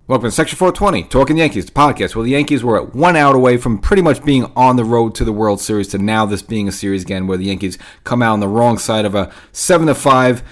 Welcome to Section 420, Talkin Yankees, the podcast where the Yankees were at 1 out away from pretty much being on the road to the World Series to now this being a series again where the Yankees come out on the wrong side of a 7-5.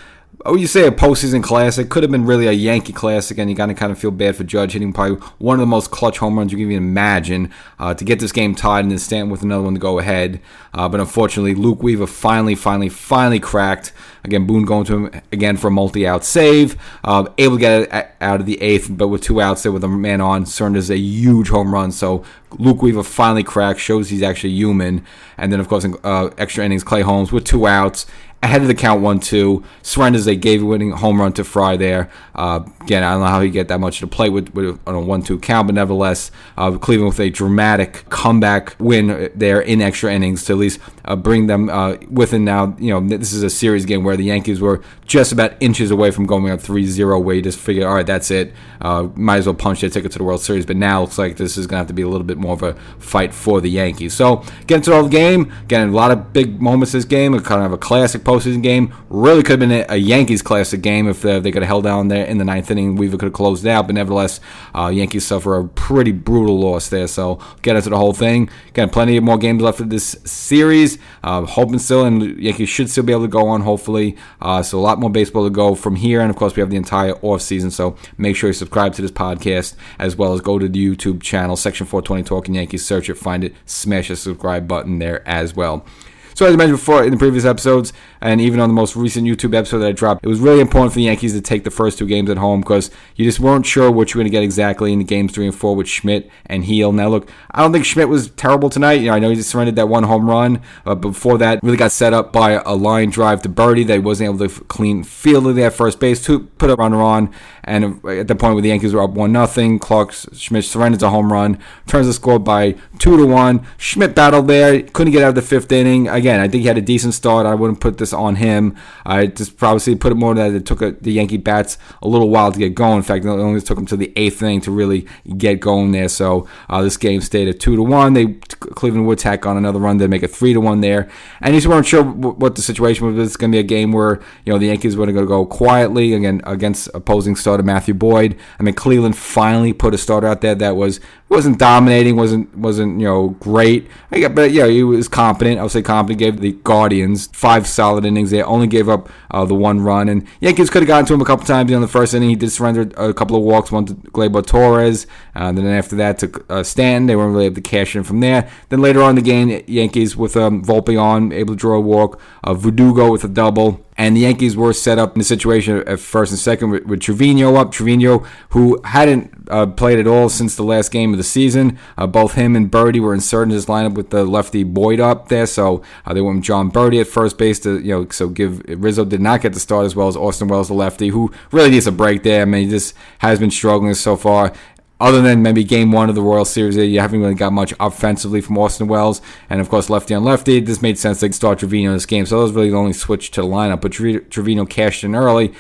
You say a postseason classic. Could have been really a Yankee classic, and you got to kind of feel bad for Judge hitting probably one of the most clutch home runs you can even imagine to get this game tied and then stand with another one to go ahead. But unfortunately, Luke Weaver finally cracked. Again, Boone going to him again for a multi-out save. Able to get it out of the eighth, but with 2 outs there with a man on, surrenders a huge home run. So Luke Weaver finally cracked, shows he's actually human. And then, of course, in extra innings, Clay Holmes with 2 outs. Ahead of the count 1-2, surrenders a game-winning home run to Fry there. Again, I don't know how he get that much to play with on a 1-2 count, but nevertheless, Cleveland with a dramatic comeback win there in extra innings to at least bring them within now. You know, this is a series game where the Yankees were just about inches away from going up 3-0, where you just figured, all right, that's it. Might as well punch their ticket to the World Series, but now it looks like this is going to have to be a little bit more of a fight for the Yankees. So, getting to the game, again, a lot of big moments this game, kind of a classic postseason game. Really could have been a Yankees classic game if they could have held down there in the ninth inning. Weaver could have closed it out, but nevertheless, Yankees suffer a pretty brutal loss there. So get into the whole thing. Again, plenty of more games left of this series. Hoping still, and Yankees should still be able to go on, hopefully. So a lot more baseball to go from here, and of course we have the entire offseason. So make sure you subscribe to this podcast, as well as go to the YouTube channel, Section 420 Talkin Yankees. Search it, find it, smash the subscribe button there as well. So as I mentioned before in the previous episodes, and even on the most recent YouTube episode that I dropped, it was really important for the Yankees to take the first 2 games at home because you just weren't sure what you were going to get exactly in the games 3 and 4 with Schmidt and Heel. Now look, I don't think Schmidt was terrible tonight. You know, I know he just surrendered that 1 home run, but before that, really got set up by a line drive to Birdie that he wasn't able to clean field of there at first base to put a runner on. And at the point where the Yankees were up 1-0, Clark Schmidt surrenders a home run, turns the score by 2-1. Schmidt battled there, couldn't get out of the 5th inning. Again, I think he had a decent start. I wouldn't put this on him. I just probably put it more that it took the Yankee bats a little while to get going. In fact, it only took them to the 8th inning to really get going there. So this game stayed at 2-1. Cleveland would tack on another run to make it 3-1 there. And you just weren't sure what the situation was. It's going to be a game where the Yankees were going to go quietly again against opposing starter Matthew Boyd. I mean, Cleveland finally put a starter out there that wasn't dominating, wasn't great. But he was competent. I would say competent. Gave the Guardians 5 solid innings there. Only gave up the 1 run. And Yankees could have gotten to him a couple times in the first inning. He did surrender a couple of walks, one to Gleyber Torres. Then after that to Stanton. They weren't really able to cash in from there. Then later on in the game, Yankees with Volpe on, able to draw a walk. Verdugo with a double. And the Yankees were set up in the situation at first and second with Trevino up. Trevino, who hadn't played at all since the last game of the season. Both him and Birdie were inserted in his lineup with the lefty Boyd up there. So they went with John Birdie at first base to, so Rizzo did not get the start, as well as Austin Wells, the lefty, who really needs a break there. I mean, he just has been struggling so far. Other than maybe game 1 of the World Series, you haven't really got much offensively from Austin Wells. And, of course, lefty on lefty. This made sense to start Trevino in this game. So that was really the only switch to the lineup. But Trevino cashed in early.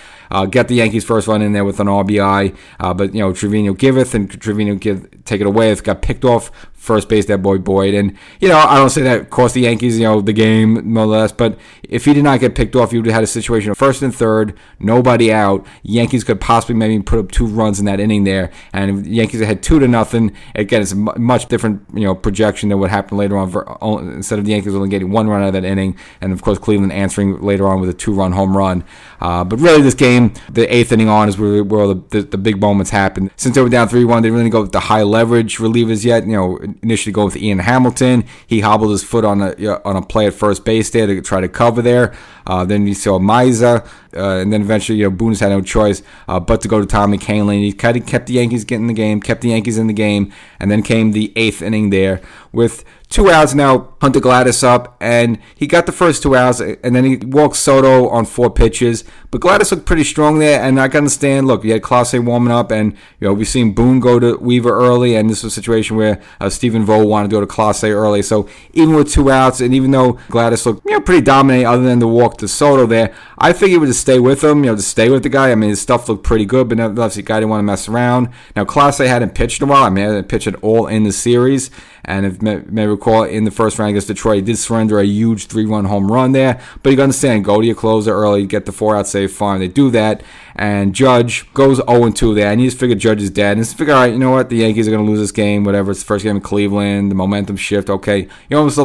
Get the Yankees' first run in there with an RBI. But, Trevino giveth, and Trevino take it away. It got picked off first base, that boy Boyd. And, I don't say that cost the Yankees, the game, more or less. But if he did not get picked off, you would have had a situation of first and third, nobody out. Yankees could possibly maybe put up 2 runs in that inning there. And if the Yankees had 2-0, again, it's a much different, projection than what happened later on. Instead of the Yankees only getting 1 run out of that inning. And, of course, Cleveland answering later on with a 2-run home run. But really, this game, the 8th inning on is where the big moments happened. Since they were down 3-1, they really didn't go with the high leverage relievers yet. Initially go with Ian Hamilton. He hobbled his foot on a play at first base there to try to cover there. Then you saw Miza, and then eventually, Boone had no choice but to go to Tommy Kahnle. He kind of kept the Yankees getting the game, kept the Yankees in the game, and then came the 8th inning there with 2 outs now, Hunter Gladys up, and he got the first 2 outs, and then he walked Soto on 4 pitches. But Gladys looked pretty strong there, and I can understand, look, you had Clase warming up, and we've seen Boone go to Weaver early, and this was a situation where Stephen Vogt wanted to go to Clase early. So even with 2 outs, and even though Gladys looked pretty dominant other than the walk to Soto there, I figured he would just stay with him, to stay with the guy. I mean, his stuff looked pretty good, but nevertheless, the guy didn't want to mess around. Now, Clase hadn't pitched in a while. I mean, he hadn't pitched at all in the series. And if you may recall, in the first round against Detroit, he did surrender a huge 3-run home run there. But you got to understand, go to your closer early, get the 4-out save, fine. They do that. And Judge goes 0-2 there. And you just figure Judge is dead. And just figure, all right, you know what? The Yankees are going to lose this game, whatever. It's the first game in Cleveland. The momentum shift, okay. You almost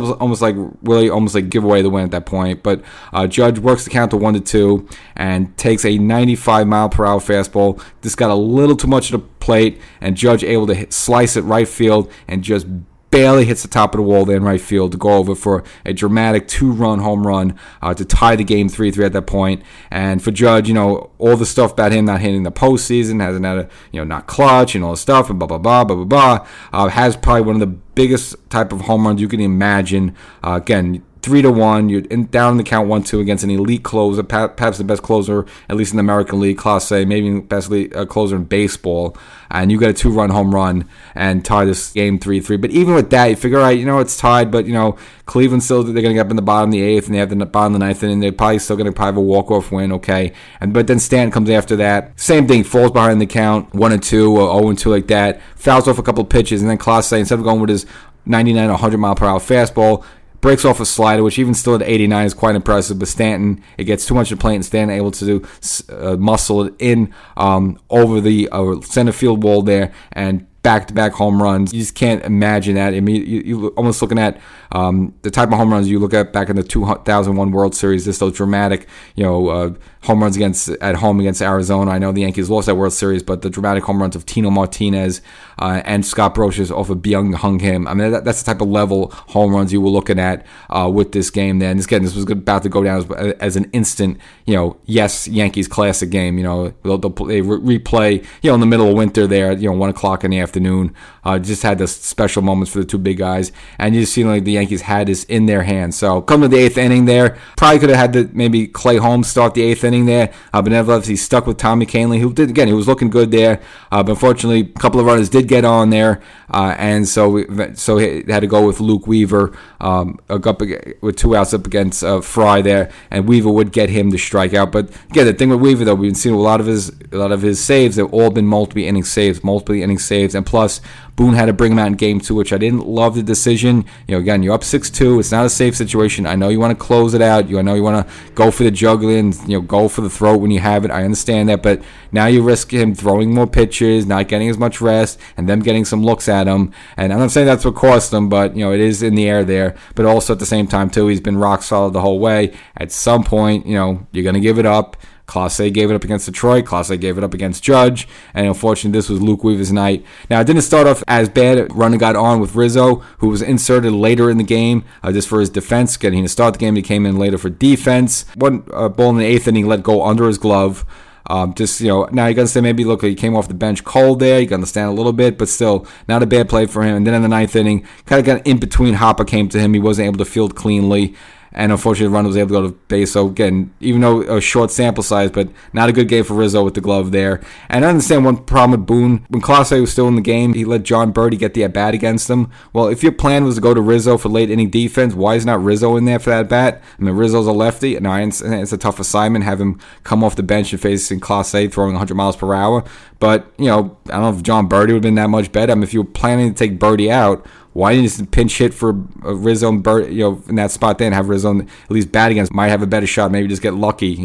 like give away the win at that point. But Judge works the count to 1-2 and takes a 95-mile-per-hour fastball. This got a little too much of the plate, and Judge able to slice it right field and just barely hits the top of the wall there in right field to go over for a dramatic 2-run home run to tie the game 3-3 at that point. And for Judge, all the stuff about him not hitting the postseason, hasn't had not clutch and all this stuff and blah, blah, blah, blah, blah, blah, has probably one of the biggest type of home runs you can imagine. Again, 3-1, you're down in the count 1-2 against an elite closer, perhaps the best closer, at least in the American League, Class A, maybe the best closer in baseball, and you got a 2-run home run and tie this game 3-3. But even with that, you figure, all right, it's tied, but, Cleveland still, they're going to get up in the bottom of the 8th, and they have the bottom of the 9th, and they're probably still going to have a walk-off win, okay. But then Stanton comes after that. Same thing, falls behind the count, 1-2 or 0-2 like that, fouls off a couple of pitches, and then Class A, instead of going with his 99 or 100-mile-per-hour fastball, breaks off a slider, which even still at 89 is quite impressive. But Stanton, it gets too much to play, and Stanton able to muscle it in over the center field wall there, and back-to-back home runs. You just can't imagine that. I mean, you're almost looking at the type of home runs you look at back in the 2001 World Series. Just those dramatic, home runs at home against Arizona. I know the Yankees lost that World Series, but the dramatic home runs of Tino Martinez and Scott Brosius off of Byung-Hung Kim. I mean, that's the type of level home runs you were looking at with this game there. And this was about to go down as an instant, yes, Yankees classic game. They replay, in the middle of winter there, 1 o'clock in the afternoon. Just had the special moments for the two big guys, and you just feel like the Yankees had this in their hands. So come to the 8th inning there, probably could have had maybe Clay Holmes start the 8th inning there, but nevertheless he stuck with Tommy Kahnle, who did, again, he was looking good there, but unfortunately a couple of runners did get on there, and so he had to go with Luke Weaver up with 2 outs up against Fry there, and Weaver would get him to strike out. But again, the thing with Weaver, though, we've been seeing a lot of his saves, they've all been multiple inning saves, and plus Boone had to bring him out in game 2, which I didn't love the decision. Again, you're up 6-2. It's not a safe situation. I know you want to close it out. I know you want to go for the juggling, go for the throat when you have it. I understand that, but now you risk him throwing more pitches, not getting as much rest, and them getting some looks at him. And I'm not saying that's what cost him, but it is in the air there. But also at the same time too, he's been rock solid the whole way. At some point, you're going to give it up. Class A gave it up against Detroit. Class A gave it up against Judge. And unfortunately, this was Luke Weaver's night. Now, it didn't start off as bad. Runner got on with Rizzo, who was inserted later in the game just for his defense. Getting to start the game, he came in later for defense. One ball in the 8th inning let go under his glove. Now you got to say maybe, look, he came off the bench cold there. You can understand a little bit, but still not a bad play for him. And then in the 9th inning, kind of got in between. Hopper came to him. He wasn't able to field cleanly. And unfortunately, the runner was able to go to base. So again, even though a short sample size, but not a good game for Rizzo with the glove there. And I understand one problem with Boone. When Class A was still in the game, he let John Birdie get the at-bat against him. Well, if your plan was to go to Rizzo for late inning defense, why is not Rizzo in there for that bat? I mean, Rizzo's a lefty, and it's a tough assignment, have him come off the bench and face in Class A throwing 100 miles per hour. But, I don't know if John Birdie would have been that much better. I mean, if you were planning to take Birdie out, why didn't you just pinch hit for Rizzo and Birdie, in that spot then, have Rizzo at least bat against, might have a better shot, maybe just get lucky,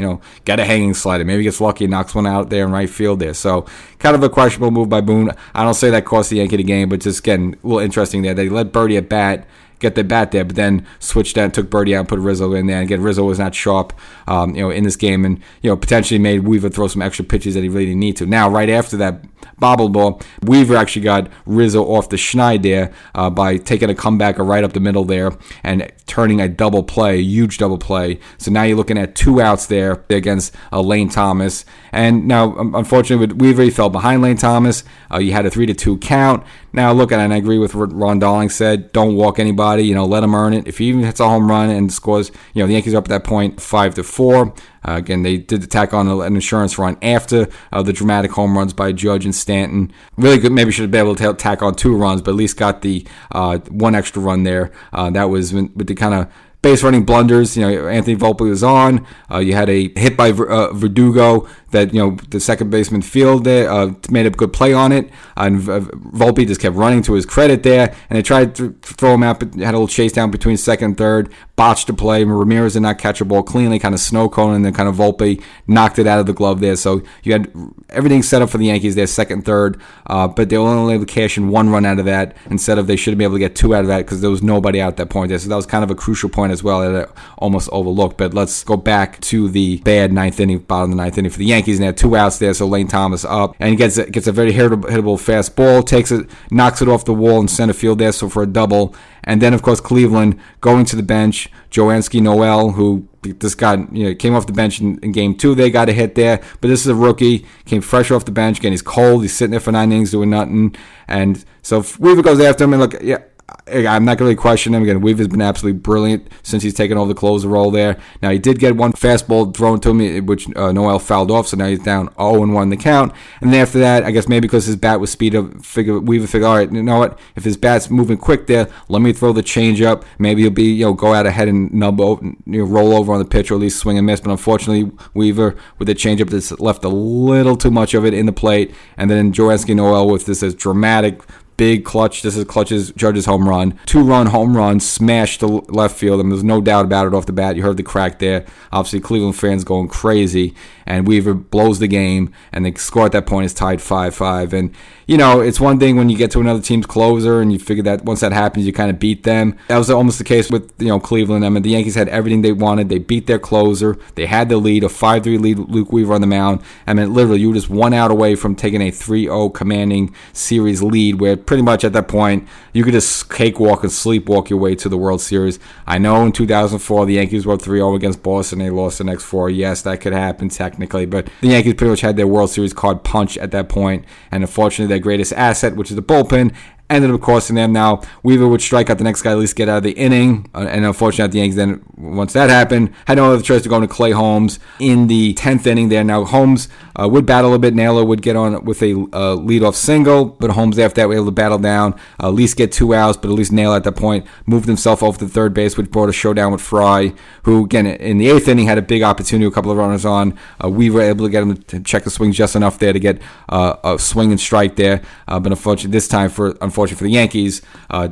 get a hanging slider, maybe gets lucky and knocks one out there in right field there. So kind of a questionable move by Boone. I don't say that cost the Yankee the game, but just, again, a little interesting there. They let Birdie at bat, get the bat there, but then switched out, took Birdie out, and put Rizzo in there. And again, Rizzo was not sharp, in this game, and potentially made Weaver throw some extra pitches that he really didn't need to. Now, right after that bobble ball, Weaver actually got Rizzo off the schneid there by taking a comebacker right up the middle there and turning a double play, a huge double play. So now you're looking at 2 outs there against Lane Thomas. And now, unfortunately, with Weaver, he fell behind Lane Thomas. You had a 3-2 count. Now, look at it, and I agree with what Ron Darling said. Don't walk anybody. Let him earn it. If he even hits a home run and scores, the Yankees are up at that point 5-4. Again, they did tack on an insurance run after the dramatic home runs by Judge and Stanton. Really good. Maybe should have been able to tack on 2 runs, but at least got the 1 extra run there. That was with the kind of base running blunders. Anthony Volpe was on. You had a hit by Verdugo that, the second baseman fielded, made a good play on it. And Volpe just kept running, to his credit there. And they tried to throw him out, but had a little chase down between second and third. Botched the play. Ramirez did not catch a ball cleanly, kind of snow cone, and then kind of Volpe knocked it out of the glove there. So you had everything set up for the Yankees there, second, third. But they were only able to cash in one run out of that instead of they should have been able to get two out of that because there was nobody out at that point there. So that was kind of a crucial point as well that I almost overlooked. But let's go back to the bad ninth inning, bottom of the ninth inning for the Yankees. And they had two outs there, so Lane Thomas up. And he gets a very hittable fast ball, takes it, knocks it off the wall in center field there, so for a double. And then, of course, Cleveland going to the bench. Joanski Noel, who this guy came off the bench in game 2. They got a hit there. But this is a rookie. Came fresh off the bench. Again, he's cold. He's sitting there for 9 innings doing nothing. And so Weaver goes after him. And look, yeah, I'm not going to really question him. Again, Weaver's been absolutely brilliant since he's taken over the closer role there. Now, he did get one fastball thrown to him, which Noel fouled off, so now he's down 0-1 in the count. And then after that, I guess maybe because his bat was speed up, Weaver figured, all right, you know what? If his bat's moving quick there, let me throw the changeup. Maybe he'll be, go out ahead and roll over on the pitch, or at least swing and miss. But unfortunately, Weaver with the changeup just left a little too much of it in the plate. And then Joanski Noel with this dramatic big clutch. This is Clutch's Judge's home run. 2-run home run, smashed to left field. And there's no doubt about it off the bat. You heard the crack there. Obviously, Cleveland fans going crazy. And Weaver blows the game. And the score at that point is tied 5-5. And, it's one thing when you get to another team's closer and you figure that once that happens, you kind of beat them. That was almost the case with, Cleveland. I mean, the Yankees had everything they wanted. They beat their closer. They had the lead, a 5-3 lead, Luke Weaver on the mound. I mean, literally, you were just 1 out away from taking a 3-0 commanding series lead where pretty much at that point, you could just cakewalk and sleepwalk your way to the World Series. I know in 2004, the Yankees were 3-0 against Boston. They lost the next 4. Yes, that could happen technically, but the Yankees pretty much had their World Series card punched at that point, and unfortunately, their greatest asset, which is the bullpen, ended up costing them. Now, Weaver would strike out the next guy, at least get out of the inning. And unfortunately, the Yankees then, once that happened, had no other choice to go to Clay Holmes in the 10th inning there. Now, Holmes would battle a bit. Naylor would get on with a leadoff single, but Holmes after that was able to battle down, at least get 2 outs, but at least Naylor at that point moved himself over to third base, which brought a showdown with Fry, who, again, in the 8th inning had a big opportunity, a couple of runners on. Weaver able to get him to check the swing just enough there to get a swing and strike there. But unfortunately, this time, unfortunately for the Yankees,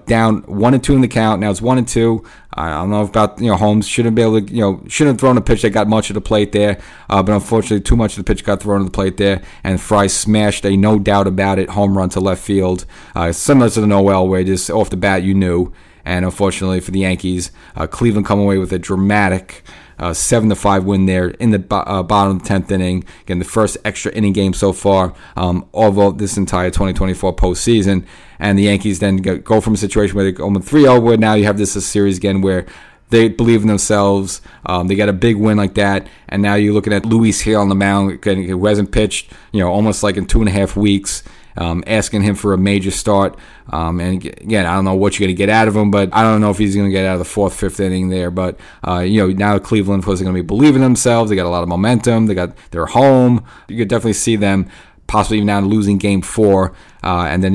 down 1-2 in the count. Now it's 1-2. I don't know about Holmes shouldn't be able to shouldn't have thrown a pitch that got much of the plate there, but unfortunately too much of the pitch got thrown to the plate there, and Fry smashed a no doubt about it home run to left field, similar to the Noel where just off the bat you knew. And unfortunately for the Yankees, Cleveland come away with a dramatic 7-5 win there in the bottom of the 10th inning. Again, the first extra inning game so far of this entire 2024 postseason. And the Yankees then go from a situation where they go 3-0, where now you have this series again where they believe in themselves. They got a big win like that. And now you're looking at Luis here on the mound, who hasn't pitched, almost like in 2.5 weeks. Asking him for a major start. And again, I don't know what you're going to get out of him, but I don't know if he's going to get out of the 4th, 5th inning there. But, now Cleveland, of course, are going to be believing in themselves. They got a lot of momentum. They're home. You could definitely see them possibly even now losing Game 4. And then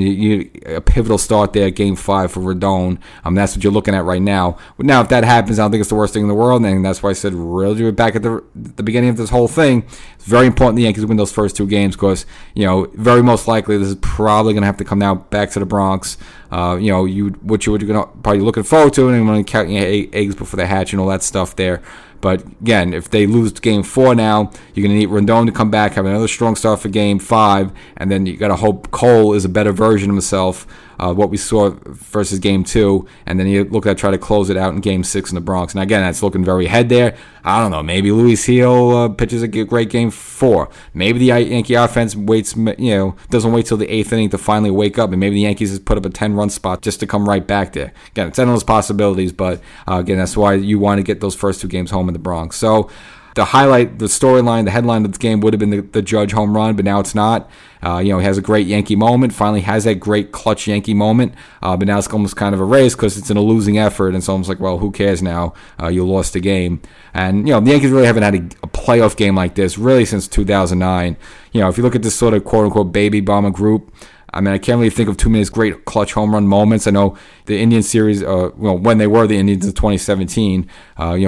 a pivotal start there, Game 5 for Rodon. That's what you're looking at right now. But now, if that happens, I don't think it's the worst thing in the world. And that's why I said, really, back at the beginning of this whole thing, it's very important the Yankees win those first 2 games because, very most likely this is probably going to have to come now back to the Bronx. What you were going to probably looking forward to, and when counting your eggs before they hatch and all that stuff there. But again, if they lose Game 4 now, you're going to need Rendon to come back, have another strong start for Game 5, and then you got to hope Cole is a better version of himself, what we saw versus Game 2, and then you look at try to close it out in Game 6 in the Bronx. And again, that's looking very ahead there. I don't know, maybe Luis Heel pitches a great Game 4. Maybe the Yankee offense doesn't wait till the 8th inning to finally wake up, and maybe the Yankees just put up a 10-run spot just to come right back there. Again, it's endless possibilities, but again, that's why you want to get those first 2 games home in the Bronx. So the storyline, the headline of the game would have been the Judge home run, but now it's not. He has a great Yankee moment, finally has that great clutch Yankee moment, but now it's almost kind of a race because it's in a losing effort, and it's almost like, well, who cares now? You lost the game. And, the Yankees really haven't had a playoff game like this really since 2009. If you look at this sort of quote-unquote baby bomber group, I mean, I can't really think of too many great clutch home run moments. I know the Indian series, when they were the Indians in 2017,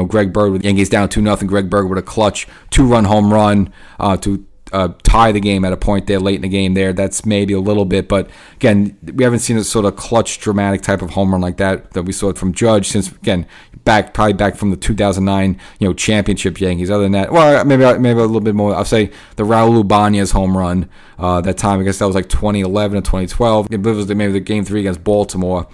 Greg Bird with the Yankees down 2-0. Greg Bird with a clutch 2-run home run to tie the game at a point there late in the game there. That's maybe a little bit, but again, we haven't seen a sort of clutch, dramatic type of home run like that we saw it from Judge since, again, probably back from the 2009 championship Yankees. Other than that, well, maybe a little bit more. I'll say the Raul Ubañez home run that time. I guess that was like 2011 or 2012. It was maybe the Game 3 against Baltimore.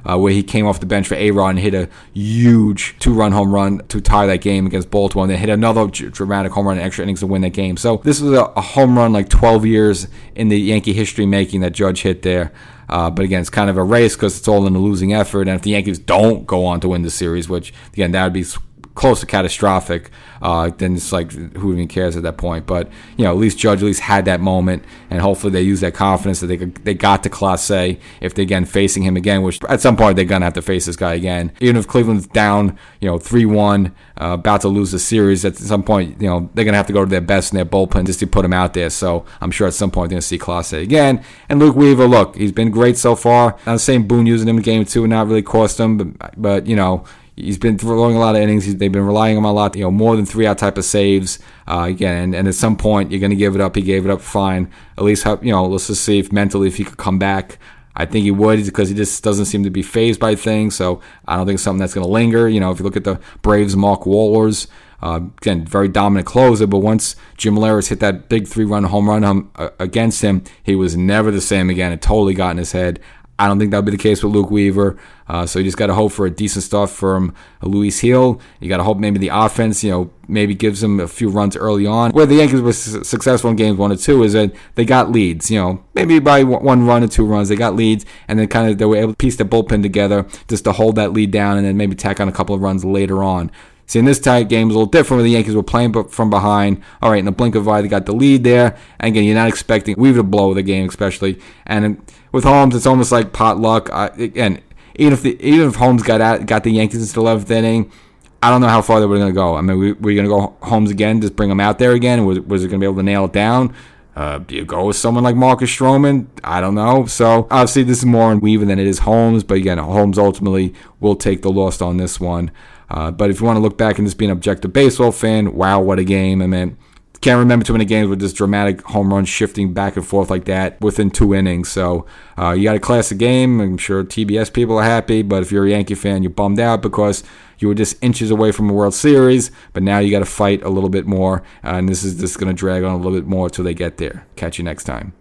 Where he came off the bench for A-Rod and hit a huge 2-run home run to tie that game against Baltimore, and then hit another dramatic home run in extra innings to win that game. So this was a home run like 12 years in the Yankee history making that Judge hit there. But again, it's kind of a race because it's all in a losing effort, and if the Yankees don't go on to win the series, which, again, that would be close to catastrophic, then it's like, who even cares at that point? But at least Judge had that moment, and hopefully they use that confidence that they got to Class A if they're again facing him again, which at some point they're gonna have to face this guy again. Even if Cleveland's down 3-1, about to lose the series, at some point they're gonna have to go to their best in their bullpen just to put him out there. So I'm sure at some point they're gonna see Class A again. And Luke Weaver, he's been great so far. I'm saying Boone using him in Game 2 and not really cost him, but he's been throwing a lot of innings. They've been relying on him a lot, more than 3-out type of saves. Again, and at some point, you're going to give it up. He gave it up fine. At least, let's just see if mentally if he could come back. I think he would, because he just doesn't seem to be fazed by things. So I don't think it's something that's going to linger. If you look at the Braves' Mark Wohlers, again, very dominant closer, but once Jim Leyritz hit that big 3-run home run against him, he was never the same again. It totally got in his head. I don't think that'll be the case with Luke Weaver. So you just got to hope for a decent start from Luis Hill. You got to hope maybe the offense, maybe gives them a few runs early on. Where the Yankees were successful in games 1 or 2 is that they got leads, maybe by 1 run or 2 runs. They got leads, and then they were able to piece the bullpen together just to hold that lead down and then maybe tack on a couple of runs later on. See, in this tight game, it was a little different where the Yankees were playing from behind. All right, in the blink of an eye, they got the lead there. And again, you're not expecting Weaver to blow the game, especially. And with Holmes, it's almost like pot luck. Even if Holmes got the Yankees into the 11th inning, I don't know how far they were going to go. I mean, we're going to go Holmes again, just bring him out there again? Was it going to be able to nail it down? Do you go with someone like Marcus Stroman? I don't know. So obviously this is more on Weaver than it is Holmes. But again, Holmes ultimately will take the loss on this one. But if you want to look back and just be an objective baseball fan, wow, what a game. I mean, can't remember too many games with this dramatic home run shifting back and forth like that within 2 innings. So you got a classic game. I'm sure TBS people are happy, but if you're a Yankee fan, you're bummed out because you were just inches away from a World Series, but now you got to fight a little bit more, and this is just going to drag on a little bit more until they get there. Catch you next time.